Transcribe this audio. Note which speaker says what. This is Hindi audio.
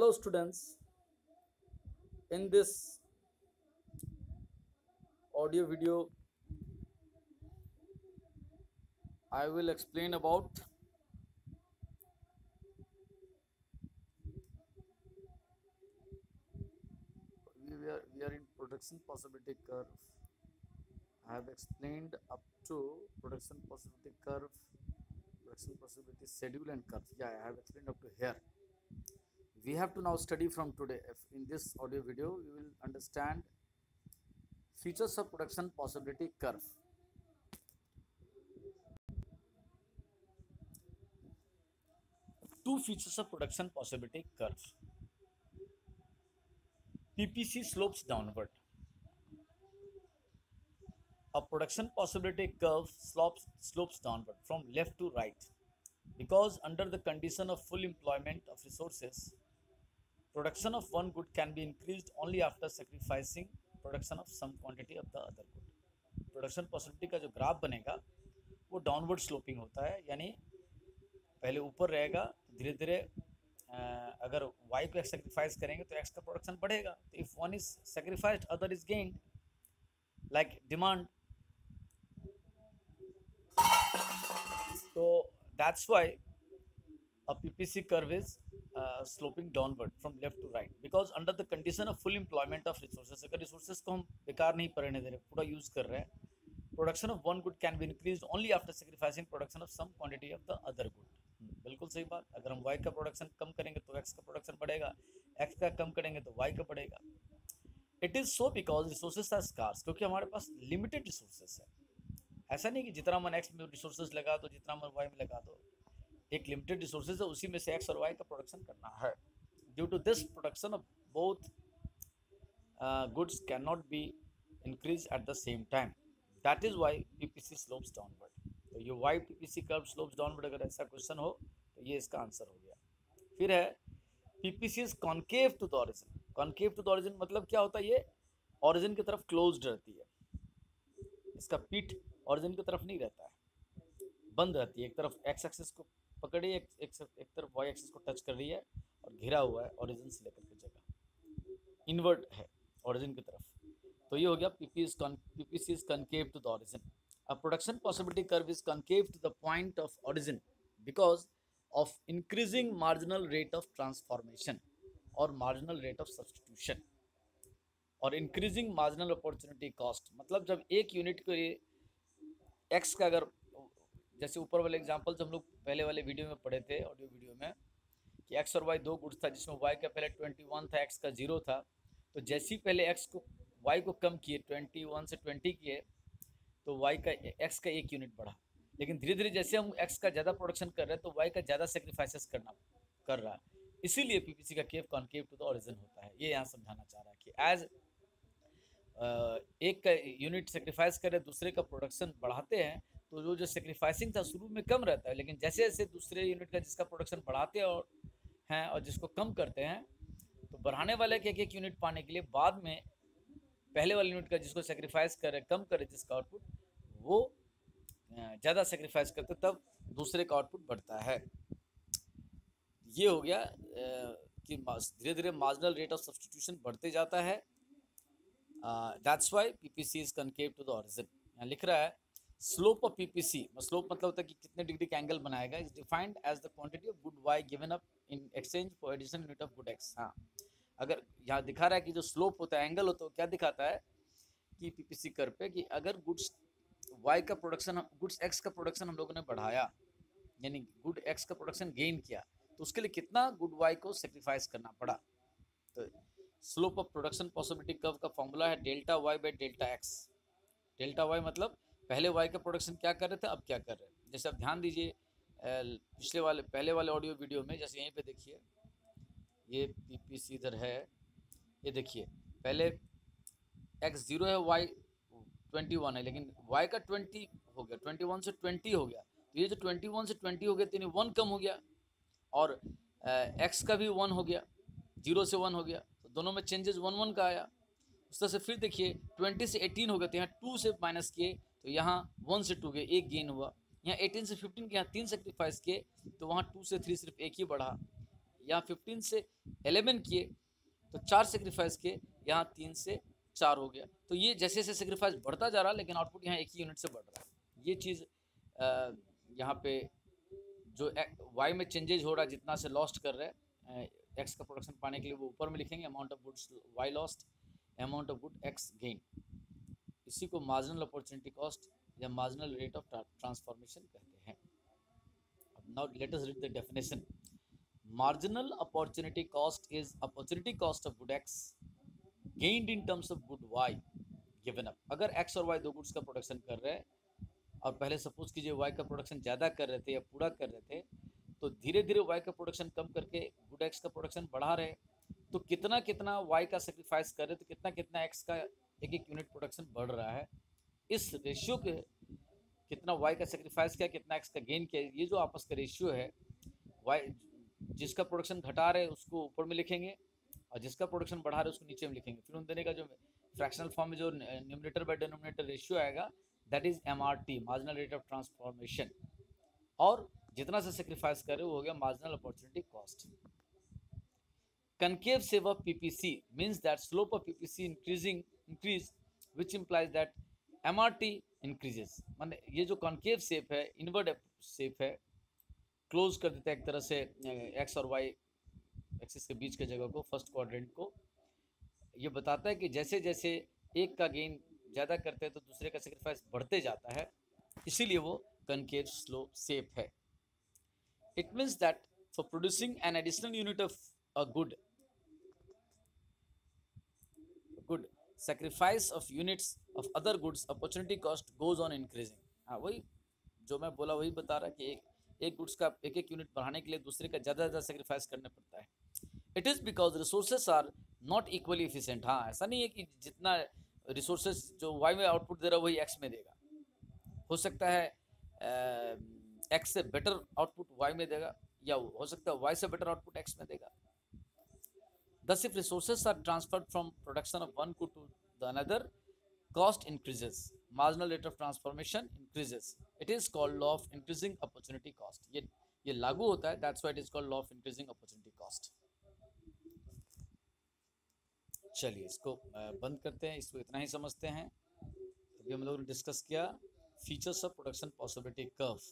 Speaker 1: Hello students, in this audio video I will explain about we are in production possibility curve. I have explained up to production possibility curve, production possibility schedule and curve. Yeah, I have explained up to here. We have to now study from today. If in this audio video we will understand features of production possibility curve. Two features of production possibility curve. PPC slopes downward. A production possibility curve slopes downward from left to right because under the condition of full employment of resources, production of one good can be increased only after sacrificing production of some quantity of the other good. Production possibility का जो ग्राफ बनेगा वो डाउनवर्ड स्लोपिंग होता है, यानी पहले ऊपर रहेगा, धीरे धीरे अगर y को सेक्रीफाइस करेंगे तो x का प्रोडक्शन बढ़ेगा. तो if one is sacrificed other is gained, like demand. So that's why a PPC curve is sloping downward from left to right because under the condition of full employment of resources, अगर resources को हम बेकार नहीं पड़ने दे रहे, पूरा यूज कर रहे हैं, production of one good can be increased only after sacrificing production of some quantity of the other good. बिल्कुल सही बात. अगर हम y का प्रोडक्शन कम करेंगे तो x का प्रोडक्शन बढ़ेगा, x का कम करेंगे तो y का बढ़ेगा. It is so because resources are scarce, क्योंकि हमारे पास limited resources है. ऐसा नहीं कि जितना मन एक्स में रिसोर्सेज लगा दो, जितना मन वाई में लगा दो. एक लिमिटेड रिसोर्सेज है, उसी में से एक्स और वाई का प्रोडक्शन करना है. Due to this production of both goods can not be increase at the same time. That is why PPC slopes downward. तो ये why PPC curve slopes downward, अगर ऐसा क्वेश्चन हो तो ये इसका आंसर हो गया. फिर है PPC is concave to the origin. Concave to the origin मतलब क्या होता है? ये ऑरिजिन की तरफ क्लोज्ड रहती है, इसका पीठ ऑरिजिन की तरफ नहीं रहता है, बंद रहती है. एक तरफ एक्स एक्सिस को पकड़ी, एक तरफ वाई एक्सिस को टच कर रही है और घिरा हुआ है ऑरिजिन से लेकर के जगह, इनवर्ट है ऑरिजिन की तरफ. तो ये हो गया PPC is concave to the origin. A production possibility curve is concave to the point of origin because of increasing marginal rate of transformation और मार्जिनल रेट ऑफ सब्सटीट्यूशन और इंक्रीजिंग मार्जिनल अपॉर्चुनिटी कॉस्ट. मतलब जब एक यूनिट को एक्स का, अगर जैसे ऊपर वाले एग्जांपल जो हम लोग पहले वाले वीडियो में पढ़े थे, ऑडियो वीडियो में, कि एक्स और वाई दो गुड्स था जिसमें वाई का पहले 21 था, एक्स का 0 था. तो जैसे ही पहले एक्स को वाई को कम किए, 21 से 20 किए, तो वाई का एक्स का 1 यूनिट बढ़ा. लेकिन धीरे धीरे जैसे हम एक्स का ज़्यादा प्रोडक्शन कर रहे हैं तो वाई का ज़्यादा सेक्रीफाइसेस कर रहा है. इसीलिए पीपीसी का केव कॉन्केव टू द ऑरिजिन होता है. ये यहाँ समझाना चाह रहा है कि एज एक का यूनिट सेक्रीफाइस करे, दूसरे का प्रोडक्शन बढ़ाते हैं, तो जो सेक्रीफाइसिंग था शुरू में कम रहता है, लेकिन जैसे जैसे दूसरे यूनिट का जिसका प्रोडक्शन बढ़ाते हैं और जिसको कम करते हैं, तो बढ़ाने वाले के एक यूनिट पाने के लिए बाद में पहले वाले यूनिट का जिसको सेक्रीफाइस करे, कम करे जिसका आउटपुट, वो ज़्यादा सेक्रीफाइस करते तब दूसरे का आउटपुट बढ़ता है. ये हो गया कि धीरे धीरे मार्जिनल रेट ऑफ सब्सटीट्यूशन बढ़ते जाता है. That's why PPC is concave to the origin. यहाँ लिख रहा है स्लोप ऑफ पीपीसी. स्लोप मतलब होता है कि कितने डिग्री का एंगल बनाएगा. Is defined as the quantity of good Y given up in exchange for additional unit of good X. हाँ, अगर यहाँ दिखा रहा है कि जो स्लोप होता है, एंगल होता है, क्या दिखाता है कि पीपीसी कर्व पे कि अगर गुड्स वाई का प्रोडक्शन, गुड्स एक्स का प्रोडक्शन हम लोगों ने बढ़ाया, यानी गुड एक्स का प्रोडक्शन गेन किया, तो उसके लिए कितना गुड वाई को सेक्रीफाइस करना पड़ा. तो slope of production possibility curve का फॉर्मूला है delta Y by delta X. Delta Y मतलब पहले वाई का प्रोडक्शन क्या कर रहे थे, अब क्या कर रहे हैं. जैसे आप ध्यान दीजिए पहले वाले ऑडियो वीडियो में, जैसे यहीं पे देखिए, ये पीपीसी इधर है, ये देखिए पहले एक्स 0 है, वाई 21 है, लेकिन वाई का 20 हो गया, 21 से 20 हो गया. तो ये जो 21 से 20 हो गया, तो 1 कम हो गया, और एक्स का भी 1 हो गया, 0 से 1 हो गया, तो दोनों में चेंजेस 1 का आया. उस तरह से फिर देखिए 20 से 18 हो गया, तो यहाँ 2 से माइनस किए, तो यहाँ 1 से 2 गए, 1 गेन हुआ. यहाँ 18 से 15 के यहाँ 3 सेक्रीफाइस किए, तो वहाँ 2 से 3 सिर्फ 1 ही बढ़ा. यहाँ 15 से 11 किए तो 4 सेक्रीफाइस किए, यहाँ 3 से 4 हो गया। तो ये जैसे जैसे सेक्रीफाइस बढ़ता जा रहा है लेकिन आउटपुट यहाँ एक ही यूनिट से बढ़ रहा है। ये चीज़ यहाँ पे जो वाई में चेंजेज हो रहा है, जितना से लॉस्ट कर रहे हैं एक्स का प्रोडक्शन पाने के लिए, वो ऊपर में लिखेंगे amount of goods Y lost, amount of good X gain. इसी को मार्जिनल अपॉर्चुनिटी कॉस्ट या मार्जिनल रेट ऑफ ट्रांसफॉर्मेशन कहते हैं। अब now let us read the definition. Marginal opportunity cost is opportunity cost of good X gained in terms of good Y given up. अगर एक्स और वाई दो गुड्स का प्रोडक्शन कर रहे हैं और पहले सपोज कीजिए वाई का प्रोडक्शन ज़्यादा कर रहे थे या पूरा कर रहे थे, तो धीरे धीरे वाई का प्रोडक्शन कम करके गुड एक्स का प्रोडक्शन बढ़ा रहे, तो कितना कितना वाई का सेक्रीफाइस कर रहे, तो कितना कितना एक्स का एक एक यूनिट प्रोडक्शन बढ़ रहा है। इस रेशियो के कितना वाई का सेक्रीफाइस किया, कितना एक्स का गेन किया, ये जो आपस का रेशियो है, वाई जिसका प्रोडक्शन घटा रहे उसको ऊपर में लिखेंगे और जिसका प्रोडक्शन बढ़ा रहे उसको नीचे में लिखेंगे। फिर उन दोनों का जो फ्रैक्शनल फॉर्म में जो न्यूमरेटर बाय डिनोमिनेटर रेशियो आएगा, that is MRT, marginal rate of transformation. और जितना से सेक्रीफाइस करे वो हो गया marginal opportunity cost. concave shape of PPC means that slope of PPC increase which implies that MRT increases। माने ये जो concave shape है, inward shape है, क्लोज कर देता है एक तरह से एक्स और वाई एक्सिस के बीच के जगह को, फर्स्ट क्वाड्रेंट को। ये बताता है कि जैसे जैसे एक का गेन ज़्यादा करते हैं तो दूसरे का सेक्रीफाइस बढ़ते जाता है, इसीलिए वो कनकेव स्लोप शेप है। It means that for producing an additional unit of a good sacrifice of units of other goods opportunity cost goes on increasing। हाँ, वही जो मैं बोला वही बता रहा कि एक गुड्स का एक एक यूनिट बढ़ाने के लिए दूसरे का ज़्यादा ज़्यादा सेक्रीफाइस करना पड़ता है। It is because resources are not equally efficient. हाँ, ऐसा नहीं है कि जितना रिसोर्सेज जो वाई में आउटपुट दे रहा है वही एक्स में देगा। हो सकता है एक्स से बेटर आउटपुट वाई में देगा, या हो सकता है वाई से बेटर आउटपुट एक्स में देगा। Thus, if resources are transferred from production of one good to the another, cost increases, marginal rate of transformation increases. It is called law of increasing opportunity cost। ये लागू होता है, that's why it is called law of increasing opportunity cost। चलिए इसको बंद करते हैं, इसको इतना ही समझते हैं। अभी हम लोगों ने डिस्कस किया features of production possibility curve.